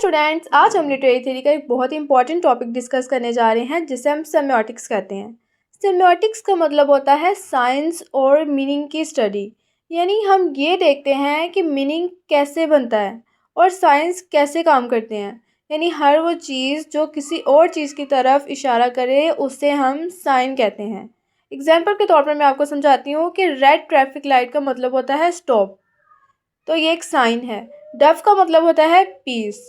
Students, आज हम literary theory का एक बहुत ही इंपॉर्टेंट टॉपिक डिस्कस करने जा रहे हैं जिसे हम सेमियोटिक्स कहते हैं। सेमियोटिक्स का मतलब होता है साइंस और मीनिंग की स्टडी। यानी हम ये देखते हैं कि मीनिंग कैसे बनता है और साइंस कैसे काम करते हैं। यानी हर वो चीज़ जो किसी और चीज़ की तरफ इशारा करे उसे हम साइन कहते हैं। एग्जाम्पल के तौर पर मैं आपको समझाती हूँ कि रेड ट्रैफिक लाइट का मतलब होता है स्टॉप, तो ये एक साइन है। डव का मतलब होता है पीस।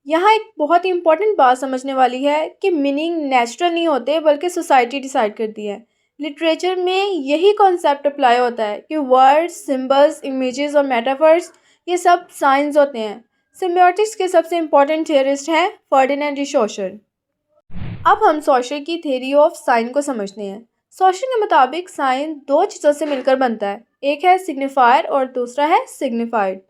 यहाँ एक बहुत ही इंपॉर्टेंट बात समझने वाली है कि मीनिंग नेचुरल नहीं होते बल्कि सोसाइटी डिसाइड करती है। लिटरेचर में यही कॉन्सेप्ट अप्लाई होता है कि वर्ड्स, सिंबल्स, इमेजेस और मेटाफर्स ये सब साइंस होते हैं। सिम्बियोटिक्स के सबसे इंपॉर्टेंट थियरिस्ट हैं फर्डिनेंड डी सोशर। अब हम सोशर की थ्योरी ऑफ साइन को समझते हैं। सोशर के मुताबिक साइन दो चीज़ों से मिलकर बनता है, एक है सिग्निफायर और दूसरा है सिग्निफाइड।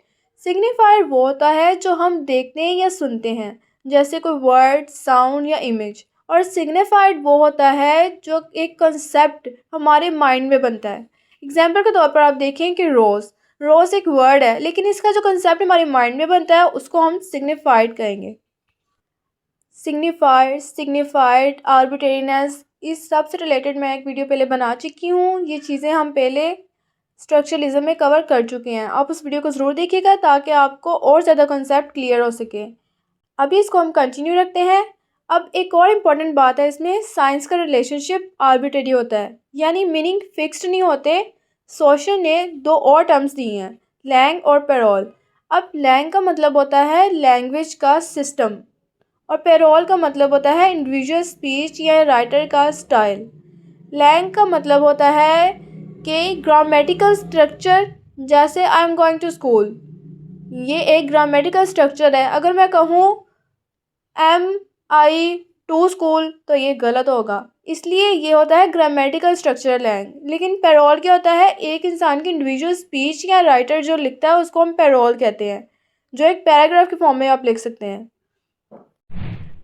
सिग्निफायर वो होता है जो हम देखते हैं या सुनते हैं, जैसे कोई वर्ड, साउंड या इमेज, और सिग्निफाइड वो होता है जो एक कंसेप्ट हमारे माइंड में बनता है। एग्जाम्पल के तौर पर आप देखें कि रोज़ रोज़ एक वर्ड है, लेकिन इसका जो कंसेप्ट हमारे माइंड में बनता है उसको हम सिग्निफाइड कहेंगे। सिग्निफायर, सिग्निफाइड, आर्बिट्रेरीनेस, इस सब से रिलेटेड मैं एक वीडियो पहले बना चुकी हूँ। ये चीज़ें हम पहले स्ट्रक्चरलिज्म में कवर कर चुके हैं। आप उस वीडियो को ज़रूर देखिएगा ताकि आपको और ज़्यादा कॉन्सेप्ट क्लियर हो सके। अभी इसको हम कंटिन्यू रखते हैं। अब एक और इम्पॉर्टेंट बात है, इसमें साइंस का रिलेशनशिप आर्बिट्रेरी होता है, यानी मीनिंग फिक्स्ड नहीं होते। सोशल ने दो और टर्म्स दी हैं, लैंग और पेरोल। अब लैंग का मतलब होता है लैंग्वेज का सिस्टम और पेरोल का मतलब होता है इंडिविजुअल स्पीच या राइटर का स्टाइल। लैंग का मतलब होता है कि ग्रामेटिकल स्ट्रक्चर, जैसे I am going to school, ये एक ग्रामेटिकल स्ट्रक्चर है। अगर मैं कहूँ एम आई टू स्कूल तो ये गलत होगा, इसलिए ये होता है ग्रामेटिकल स्ट्रक्चर लैंग। लेकिन पेरोल क्या होता है, एक इंसान की इंडिविजुअल स्पीच या राइटर जो लिखता है उसको हम पेरोल कहते हैं, जो एक पैराग्राफ के फॉर्म में आप लिख सकते हैं।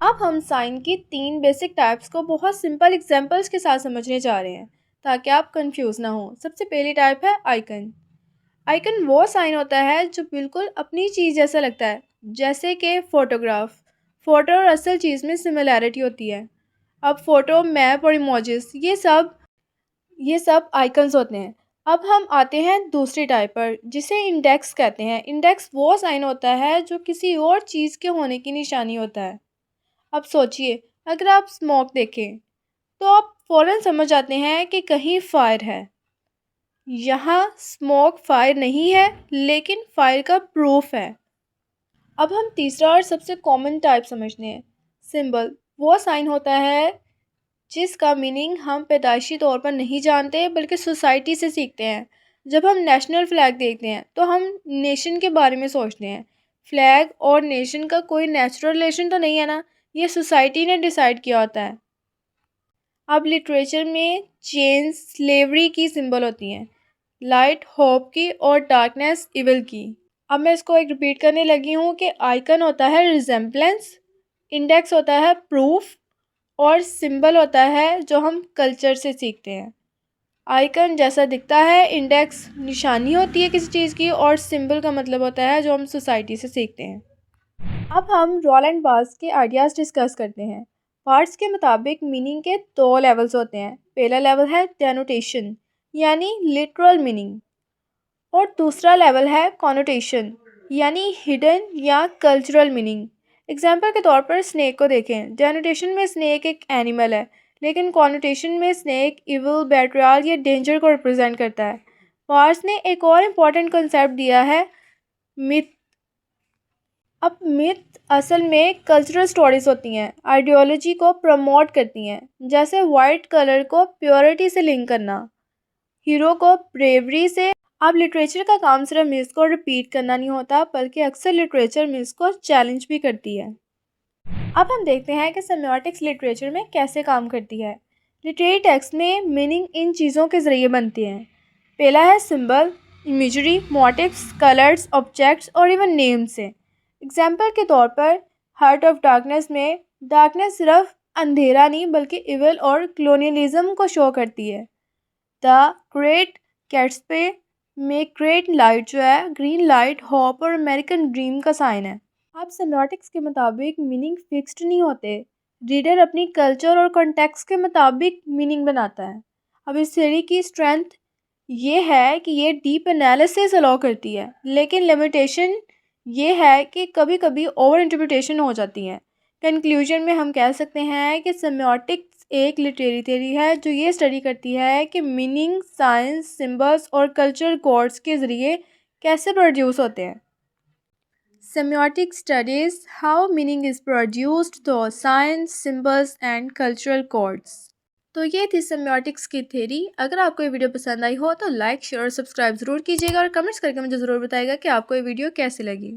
अब हम साइन की तीन बेसिक टाइप्स को बहुत सिंपल एग्जांपल्स के साथ समझने जा रहे हैं ताकि आप कंफ्यूज ना हो। सबसे पहली टाइप है आइकन। आइकन वो साइन होता है जो बिल्कुल अपनी चीज़ जैसा लगता है, जैसे कि फोटोग्राफ। फ़ोटो और असल चीज़ में सिमिलैरिटी होती है। अब फ़ोटो, मैप और इमोजीज ये सब आइकन्स होते हैं। अब हम आते हैं दूसरी टाइप पर जिसे इंडेक्स कहते हैं। इंडेक्स वो साइन होता है जो किसी और चीज़ के होने की निशानी होता है। अब सोचिए, अगर आप स्मोक देखें तो आप फ़ौरन समझ जाते हैं कि कहीं फायर है। यहाँ स्मोक फायर नहीं है, लेकिन फायर का प्रूफ है। अब हम तीसरा और सबसे कॉमन टाइप समझते हैं। सिंबल वो साइन होता है जिसका मीनिंग हम पैदाइशी तौर पर नहीं जानते बल्कि सोसाइटी से सीखते हैं। जब हम नेशनल फ्लैग देखते हैं तो हम नेशन के बारे में सोचते हैं। फ्लैग और नेशन का कोई नेचुरल रिलेशन तो नहीं है ना, ये सोसाइटी ने डिसाइड किया होता है। अब लिटरेचर में चेन्स स्लेवरी की सिंबल होती हैं, लाइट होप की और डार्कनेस इविल की। अब मैं इसको एक रिपीट करने लगी हूँ कि आइकन होता है रिजेम्बलेंस, इंडेक्स होता है प्रूफ और सिंबल होता है जो हम कल्चर से सीखते हैं। आइकन जैसा दिखता है, इंडेक्स निशानी होती है किसी चीज़ की, और सिंबल का मतलब होता है जो हम सोसाइटी से सीखते हैं। अब हम रोलैंड बार्थ्स के आइडियाज़ डिस्कस करते हैं। बार्थ्स के मुताबिक मीनिंग के दो लेवल्स होते हैं। पहला लेवल है डेनोटेशन यानी लिटरल मीनिंग, और दूसरा लेवल है कॉनोटेशन यानी हिडन या कल्चरल मीनिंग। एग्जाम्पल के तौर पर स्नेक को देखें। डेनोटेशन में स्नेक एक एनिमल है, लेकिन कॉनोटेशन में स्नेक इविल, बेट्रियल या डेंजर को रिप्रेजेंट करता है। बार्थ्स ने एक और इम्पॉर्टेंट कंसेप्ट दिया है, मिथ। अब मिथ असल में कल्चरल स्टोरीज होती हैं, आइडियोलॉजी को प्रमोट करती हैं, जैसे वाइट कलर को प्योरिटी से लिंक करना, हीरो को ब्रेवरी से। अब लिटरेचर का काम सिर्फ मिस को रिपीट करना नहीं होता, बल्कि अक्सर लिटरेचर मिस को चैलेंज भी करती है। अब हम देखते हैं कि सेमियोटिक्स लिटरेचर में कैसे काम करती है। लिटरेरी टेक्स्ट में मीनिंग इन चीज़ों के ज़रिए बनती हैं। पहला है symbol, imagery, motifs, colours, objects और इवन नेम से। एग्जाम्पल के तौर पर हार्ट ऑफ डार्कनेस में डार्कनेस सिर्फ अंधेरा नहीं बल्कि इविल और कलोनियलिज्म को शो करती है। द ग्रेट गैट्सबी में ग्रेट लाइट जो है, ग्रीन लाइट होप और अमेरिकन ड्रीम का साइन है। अब सेमियोटिक्स के मुताबिक मीनिंग फिक्स्ड नहीं होते। रीडर अपनी कल्चर और कॉन्टेक्स्ट के मुताबिक मीनिंग बनाता है। अब इस थ्योरी की स्ट्रेंथ ये है कि ये डीप एनालिसिस अलाउ करती है, लेकिन लिमिटेशन ये है कि कभी कभी ओवर इंटरप्रिटेशन हो जाती है। कंक्लूजन में हम कह सकते हैं कि सेमियोटिक्स एक लिटरेरी थ्योरी है जो ये स्टडी करती है कि मीनिंग साइंस, सिंबल्स और कल्चरल कोड्स के ज़रिए कैसे प्रोड्यूस होते हैं। Semiotic studies how meaning is produced through science, symbols and cultural codes. तो ये थी सेमियोटिक्स की थ्योरी। अगर आपको ये वीडियो पसंद आई हो तो लाइक, शेयर और सब्सक्राइब ज़रूर कीजिएगा और कमेंट्स करके मुझे ज़रूर बताइएगा कि आपको ये वीडियो कैसी लगी।